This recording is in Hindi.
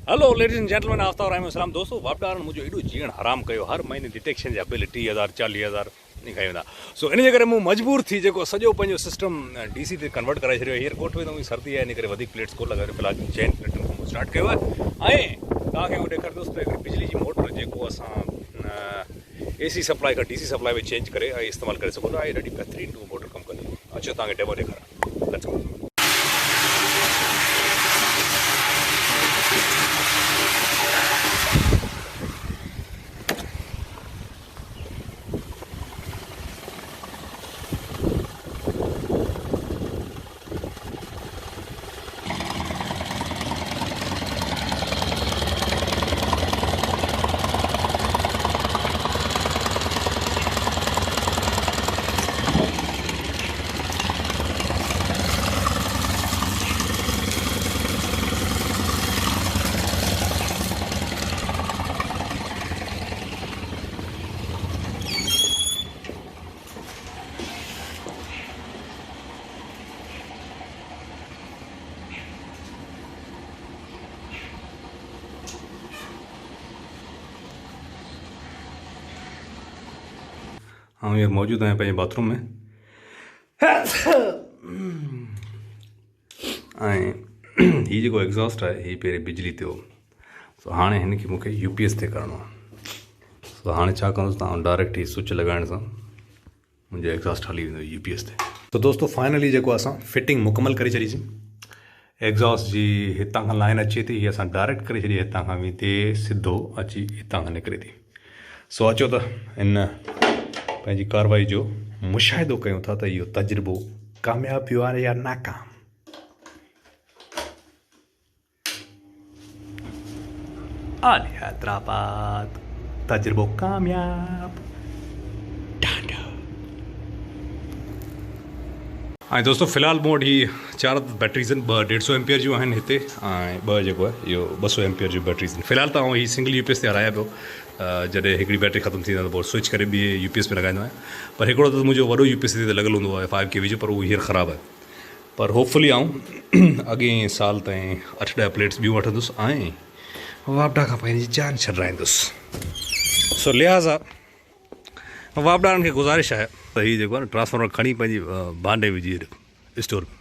Hello ladies and gentleman, Aftab Rahman दोस्तों वापदार मुझे एडो जीण हराम कयो। हर महीने डिटेक्शन जा बिल 30,000 40,000 निकाय वेंदा। सो इन जे करे मूं मजबूर थी जेको सॼो पंहिंजो सिस्टम DC ते कन्वर्ट कराए छॾियो। हींअर कोठ में त सर्दी आहे, इन करे वधीक प्लेट्स कोन लॻायो। फिलहाल चैन प्लेटुनि खां स्टार्ट कयो आहे। ऐं तव्हांखे उहो ॾेखारींदुसि त हिकिड़ी बिजली जी मोटर जेको असां AC सप्लाई खां DC सप्लाई में चेंज करे ऐं इस्तेमालु करे सघूं था। ऐं ॾाढी बहितरीनु उहा मोटर कमु कंदी। अचो तव्हांखे डेमो ॾेखारियां। Let's go. हाँ यार मौजूद आहियां पंहिंजे बाथरूम में ऐं हीअ जेको एग्ज़ॉस्ट आहे हीअ पहिरीं बिजली ते हो। सो हाणे हिन खे मूंखे UPS ते करिणो आहे। सो हाणे छा कंदुसि तव्हां डायरेक्ट ही स्विच लॻाइण सां मुंहिंजो एग्ज़ॉस्ट हली वेंदो UPS ते। तो दोस्तों फाइनली जेको असां फिटिंग मुकमल करे छॾीसीं। एग्ज़ॉस्ट जी हितां खां लाइन अचे थी, हीअ असां डायरेक्ट करे छॾी हितां खां वेंदे सिधो अची हितां खां निकिरे थी। सो अचो त हिन पंहिंजी कार्रवाई जो मुशाहिदो कयूं था त इहो तजुर्बो कामयाबु थियो आहे या नाकाम। आले हैदराबाद तजुर्बो कामयाब। ऐं दोस्तों फ़िलहाल मूं वटि ही 4 बैटरीज़ आहिनि। 2 150 एम्पियर जूं आहिनि हिते ऐं 2 जेको आहे इहो 200 एम्पियर जूं बैटरीज़ आहिनि। फ़िलहाल त आउं ही सिंगल UPS ते हलायां पियो। जॾहिं हिकिड़ी बैटरी ख़तमु थींदी आहे त पोइ स्विच करे ॿिए UPS में लॻाईंदो आहियां। पर हिकिड़ो त मुंहिंजो वॾो UPS ते लॻल हूंदो आहे 5 kV जो, पर उहो हींअर ख़राबु आहे। पर होपफुली आउं अॻे साल ताईं 8-10 प्लेट्स ॿियूं वठंदुसि ऐं वापडा खां पंहिंजी जान छॾाईंदुसि। सो लिहाज़ा वापडारनि खे गुज़ारिश आहे त हीअ जेको आहे न ट्रांसफार्मर खणी पंहिंजी बांडे विझी स्टोर में।